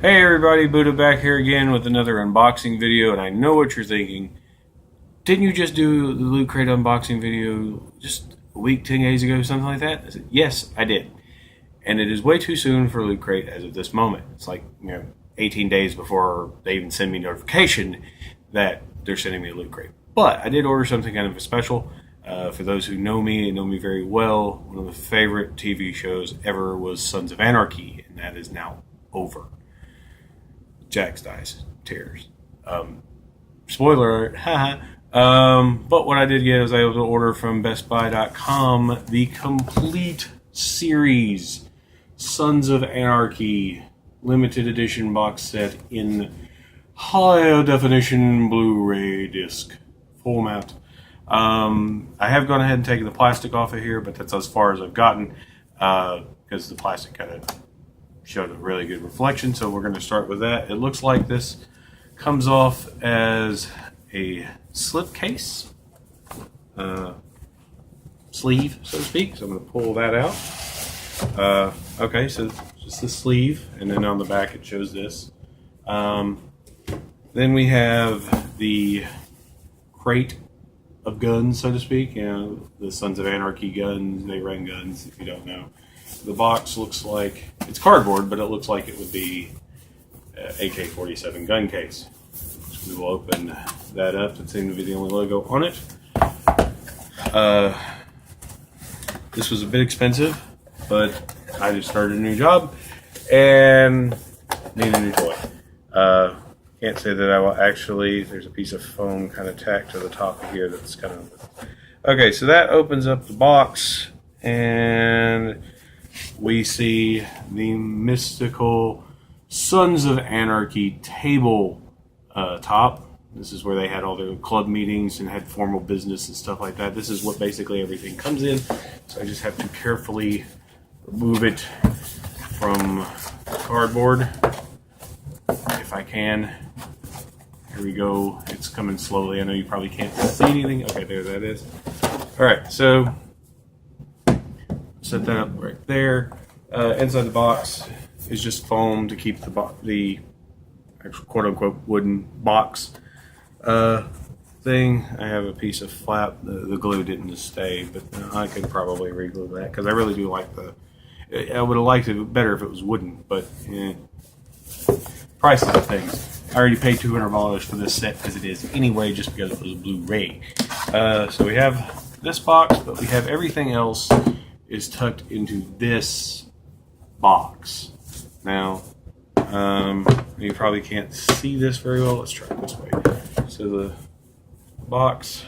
Hey everybody, Buddha back here again with another unboxing video, and I know what you're thinking. Didn't you just do the Loot Crate unboxing video just a week, 10 days ago, something like that? I said, yes, I did. And it is way too soon for Loot Crate as of this moment. It's like, 18 days before they even send me notification that they're sending me a Loot Crate. But I did order something kind of special. For those who know me and know me very well, one of the favorite TV shows ever was Sons of Anarchy, and that is now over. Jax dies. Tears. Spoiler alert. Haha. But what I did get was I was able to order from BestBuy.com the complete series Sons of Anarchy limited edition box set in high definition Blu-ray disc format. I have gone ahead and taken the plastic off of here, but that's as far as I've gotten because the plastic kind of showed a really good reflection, so we're going to start with that. It looks like this comes off as a slip case, sleeve, so to speak. So I'm going to pull that out. Okay, so just the sleeve, and then on the back it shows this. Then we have the crate of guns, so to speak. The Sons of Anarchy guns, they run guns, if you don't know. The box looks like, it's cardboard, but it looks like it would be AK-47 gun case. So we will open that up. It seemed to be the only logo on it. This was a bit expensive, but I just started a new job and need a new toy. Can't say that I will actually, there's a piece of foam kind of tacked to the top of here that's kind of, okay, so that opens up the box, and we see the mystical Sons of Anarchy table top. This is where they had all their club meetings and had formal business and stuff like that. This is what basically everything comes in. So I just have to carefully remove it from the cardboard if I can. Here we go. It's coming slowly. I know you probably can't see anything. Okay, there that is. All right, so set that up right there. Inside the box is just foam to keep the actual quote-unquote wooden box thing. I have a piece of flap. The glue didn't stay, but I could probably re-glue that because I really do like I would have liked it better if it was wooden, but prices of things. I already paid $200 for this set as it is anyway, just because it was Blu-ray. So we have this box, but we have everything else is tucked into this box. Now, you probably can't see this very well. Let's try it this way. So the box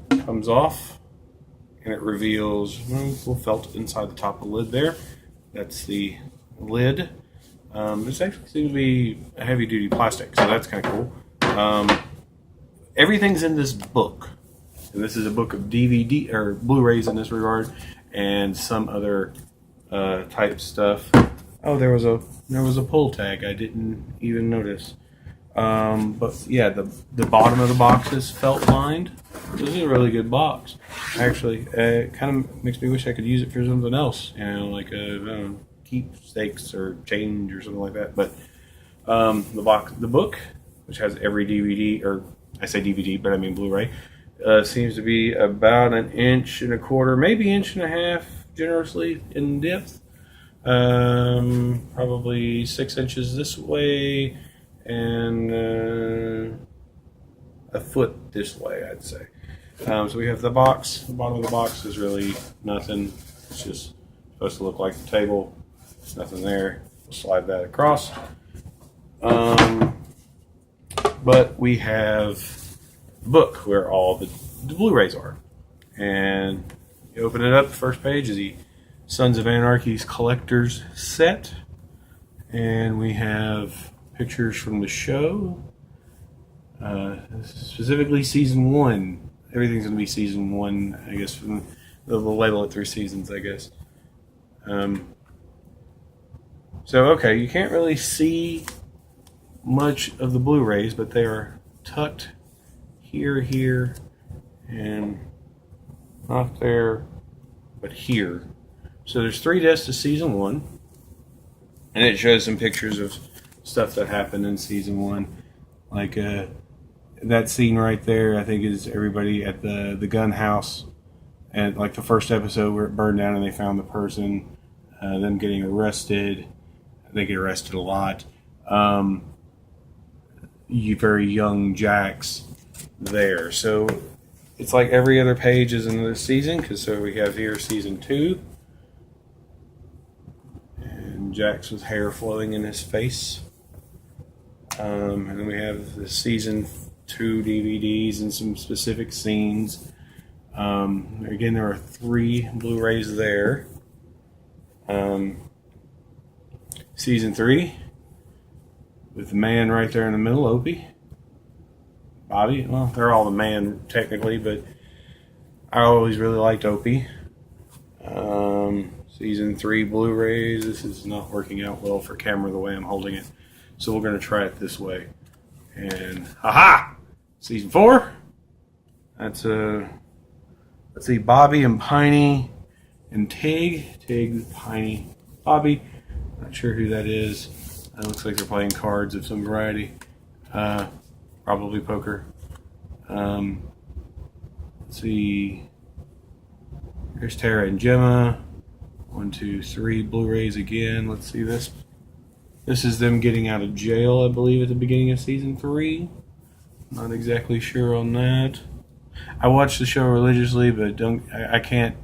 comes off, and it reveals a little felt inside the top of the lid there. That's the lid. This actually seems to be a heavy-duty plastic, so that's kind of cool. Everything's in this book, and this is a book of DVD or Blu-rays in this regard, and some other type stuff. Oh, there was a pull tag. I didn't even notice. But yeah, the bottom of the box is felt lined. This is a really good box, actually. It kind of makes me wish I could use it for something else, like keepsakes or change or something like that. But the book, which has every DVD, or I say DVD, but I mean Blu-ray, seems to be about 1.25 inches, maybe 1.5 inches generously in depth. Probably 6 inches this way and a foot this way, I'd say. So we have the box. The bottom of the box is really nothing. It's just supposed to look like the table. There's nothing there. We'll slide that across. But we have the book where all the Blu-rays are. And you open it up, the first page is the Sons of Anarchy's collector's set. And we have pictures from the show. Specifically season 1. Everything's going to be season 1, I guess. They'll label it 3 seasons, I guess. So, okay, you can't really see much of the Blu-rays, but they are tucked here, and not there, but here. So there's 3 discs of season 1, and it shows some pictures of stuff that happened in season 1. Like that scene right there, I think, is everybody at the gun house. And like the first episode where it burned down and they found the person, them getting arrested. They get arrested a lot. You very young Jax there. So it's like every other page is in this season, because so we have here season 2. And Jax with hair flowing in his face. And then we have the season 2 DVDs and some specific scenes. Again, there are 3 Blu-rays there. Season 3 with the man right there in the middle, Opie. Bobby, well, they're all the man technically, but I always really liked Opie. Season 3 Blu-rays. This is not working out well for camera the way I'm holding it, so we're going to try it this way. And haha! Season 4. That's let's see, Bobby and Piney and Tig. Tig, Piney, Bobby. Not sure who that is. It looks like they're playing cards of some variety. Probably poker. Let's see. Here's Tara and Gemma. 1, 2, 3 Blu-rays again. Let's see this. This is them getting out of jail, I believe, at the beginning of season 3. Not exactly sure on that. I watch the show religiously, but I can't.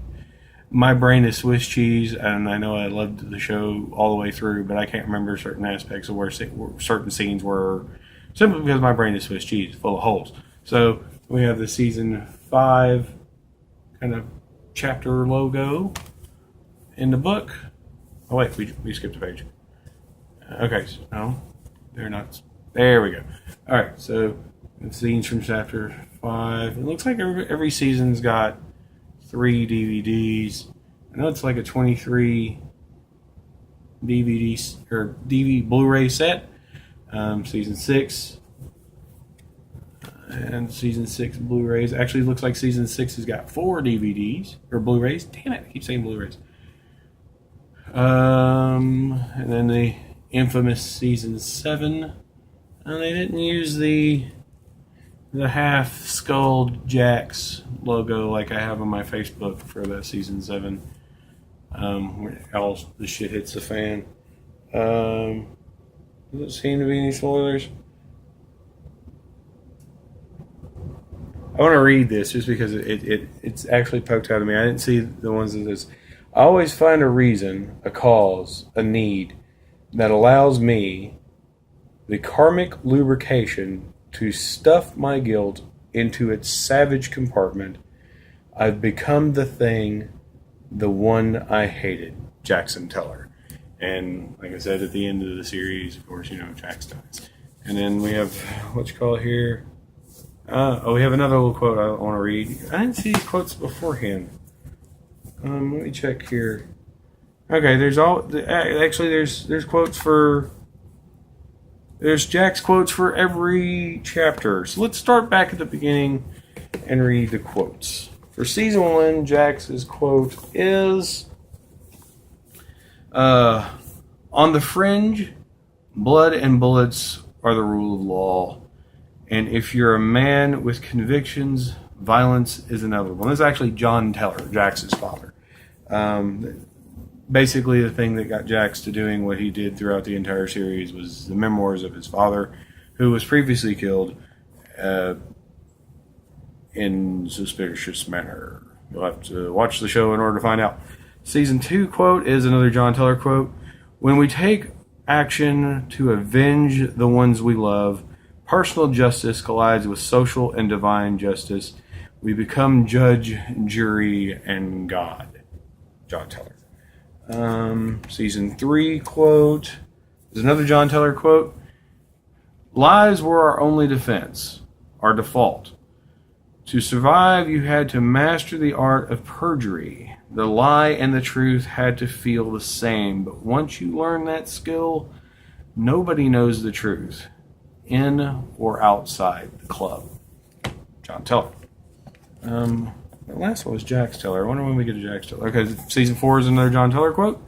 My brain is Swiss cheese, and I know I loved the show all the way through, but I can't remember certain aspects of where certain scenes were, simply because my brain is Swiss cheese, full of holes. So we have the season 5 kind of chapter logo in the book. Oh wait, we skipped a page. Okay, so no, they're not. There we go. All right, so scenes from chapter 5. It looks like every season's got 3 DVDs. I know it's like a 23 DVD or DVD Blu-ray set. Season 6 and season 6 Blu-rays. Actually, it looks like season 6 has got 4 DVDs or Blu-rays. Damn it, I keep saying Blu-rays. And then the infamous season 7. And they didn't use the half-skulled Jax logo like I have on my Facebook for that season 7. Where all the shit hits the fan. Doesn't seem to be any spoilers. I want to read this just because it's actually poked out of me. I didn't see the ones that this. I always find a reason, a cause, a need that allows me the karmic lubrication to stuff my guilt into its savage compartment. I've become the thing, the one I hated, Jackson Teller. And like I said, at the end of the series, of course, Jax dies. And then we have, what you call it here? We have another little quote I want to read. I didn't see these quotes beforehand. Let me check here. Okay, there's quotes for... There's Jack's quotes for every chapter. So let's start back at the beginning and read the quotes. For season 1, Jax's quote is... on the fringe, blood and bullets are the rule of law. And if you're a man with convictions, violence is inevitable. And this is actually John Teller, Jax's father. Basically, the thing that got Jax to doing what he did throughout the entire series was the memoirs of his father, who was previously killed in suspicious manner. You'll have to watch the show in order to find out. Season 2 quote is another John Teller quote. When we take action to avenge the ones we love, personal justice collides with social and divine justice. We become judge, jury, and God. John Teller. Season 3 quote is another John Teller quote. Lies were our only defense, our default. To survive, you had to master the art of perjury. The lie and the truth had to feel the same, but once you learn that skill, nobody knows the truth, in or outside the club. John Teller. The last one was Jax Teller. I wonder when we get to Jax Teller. Okay, season 4 is another John Teller quote.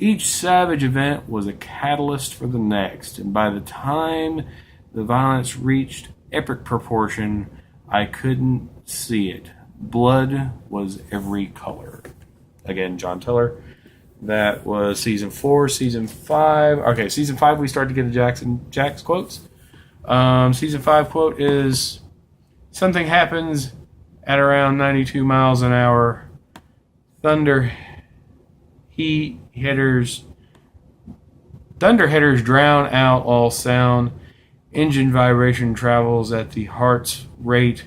Each savage event was a catalyst for the next, and by the time the violence reached epic proportion, I couldn't see it. Blood was every color. Again, John Tiller. That was season 4. Season 5. Okay, season 5 we start to get the Jack's quotes. Season 5 quote is, something happens at around 92 miles an hour. Thunder headers drown out all sound. Engine vibration travels at the heart's rate.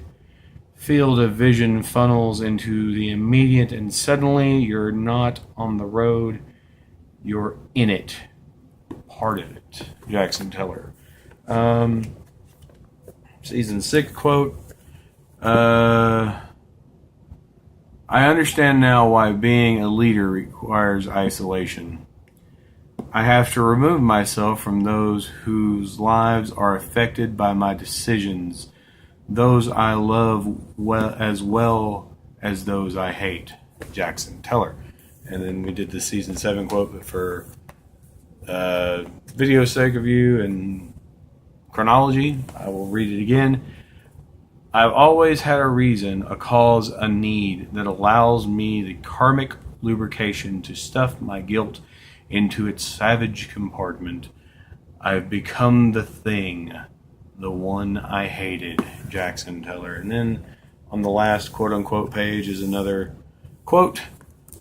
Field of vision funnels into the immediate, and suddenly you're not on the road, you're in it, part of it. Jackson Teller. Season 6 quote. I understand now why being a leader requires isolation. I have to remove myself from those whose lives are affected by my decisions, those I love as well as those I hate. Jackson Teller. And then we did the season 7 quote, but for video sake of you and chronology, I will read it again. I've always had a reason, a cause, a need that allows me the karmic lubrication to stuff my guilt into its savage compartment. I've become the thing, the one I hated. Jackson Teller. And then on the last quote-unquote page is another quote.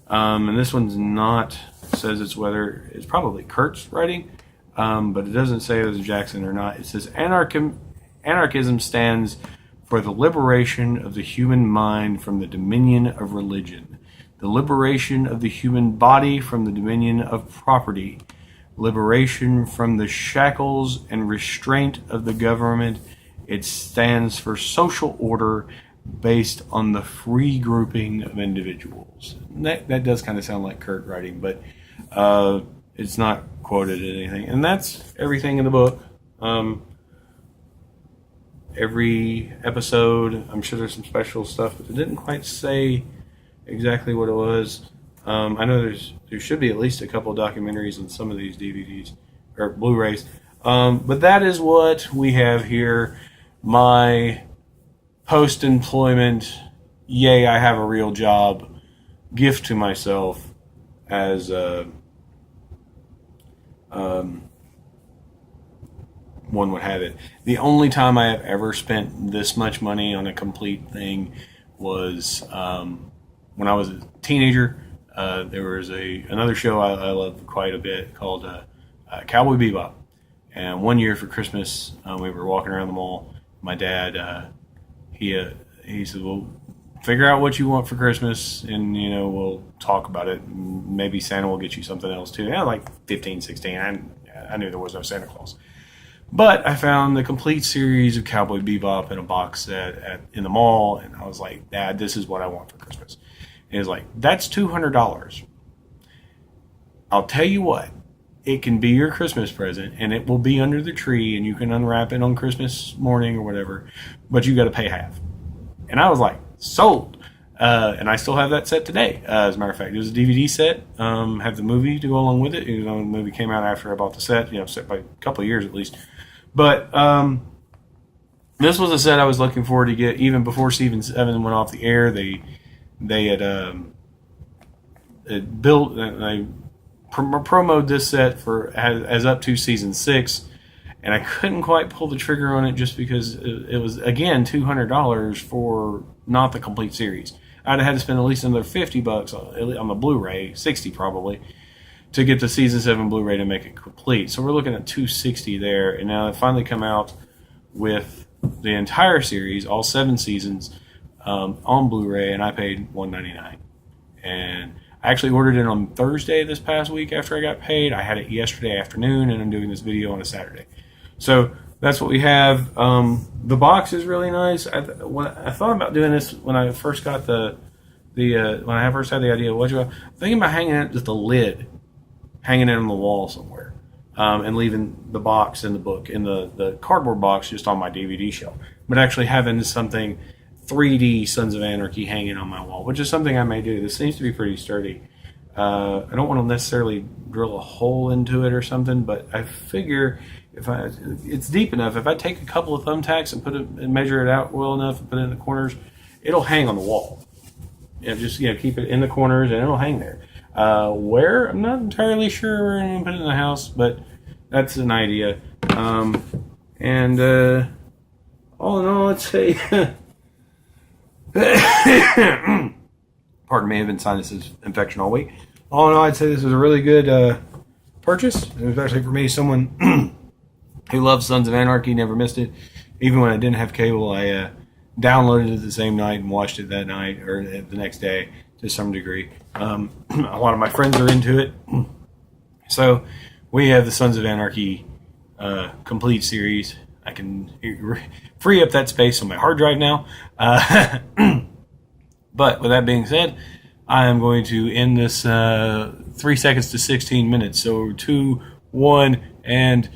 And this one's not, says it's probably Kurt's writing, but it doesn't say it was Jackson or not. It says, anarchism stands for the liberation of the human mind from the dominion of religion, the liberation of the human body from the dominion of property, liberation from the shackles and restraint of the government. It stands for social order based on the free grouping of individuals. And that does kind of sound like Kurt writing, but it's not quoted in anything. And that's everything in the book. Every episode, I'm sure there's some special stuff, but it didn't quite say exactly what it was. I know there should be at least a couple of documentaries on some of these DVDs or Blu-rays. But that is what we have here. My post-employment, yay, I have a real job, gift to myself as one would have it. The only time I have ever spent this much money on a complete thing was when I was a teenager. There was another show I loved quite a bit called Cowboy Bebop. And one year for Christmas, we were walking around the mall. My dad, he said, well, figure out what you want for Christmas, and, we'll talk about it. Maybe Santa will get you something else, too. I was like 15, 16. I knew there was no Santa Claus. But I found the complete series of Cowboy Bebop in a box set in the mall, and I was like, Dad, this is what I want for Christmas. And he was like, that's $200. I'll tell you what. It can be your Christmas present, and it will be under the tree, and you can unwrap it on Christmas morning or whatever, but you got to pay half. And I was like, sold. And I still have that set today. As a matter of fact, it was a DVD set. Have the movie to go along with it. The movie came out after I bought the set, set by a couple of years at least. But this was a set I was looking forward to get even before Season 7 went off the air. They had built. They promoted this set as up to Season 6, and I couldn't quite pull the trigger on it just because it was, again, $200 for not the complete series. I'd have had to spend at least another $50 on the Blu-ray, 60 probably, to get the Season 7 Blu-ray to make it complete. So we're looking at $260 there, and now it finally come out with the entire series, all 7 seasons, on Blu-ray, and I paid $199. And I actually ordered it on Thursday this past week after I got paid. I had it yesterday afternoon, and I'm doing this video on a Saturday. So that's what we have. The box is really nice. I thought about doing this when I first got when I first had the idea of thinking about hanging it with the lid, hanging it on the wall somewhere, and leaving the box and the book in the cardboard box just on my DVD shelf. But actually having something 3D Sons of Anarchy hanging on my wall, which is something I may do. This seems to be pretty sturdy. I don't want to necessarily drill a hole into it or something, but I figure it's deep enough. If I take a couple of thumbtacks and and measure it out well enough and put it in the corners, it'll hang on the wall. Just keep it in the corners and it'll hang there. Where, I'm not entirely sure where I'm going to put it in the house, but that's an idea. And all in all, I'd say, pardon me, I've been sinus infection all week. All in all, I'd say this was a really good purchase, especially for me, someone who loves Sons of Anarchy, never missed it. Even when I didn't have cable, I downloaded it the same night and watched it that night or the next day to some degree. A lot of my friends are into it. So we have the Sons of Anarchy complete series. I can free up that space on my hard drive now. But with that being said, I am going to end this 3 seconds to 16 minutes. So 2, 1, and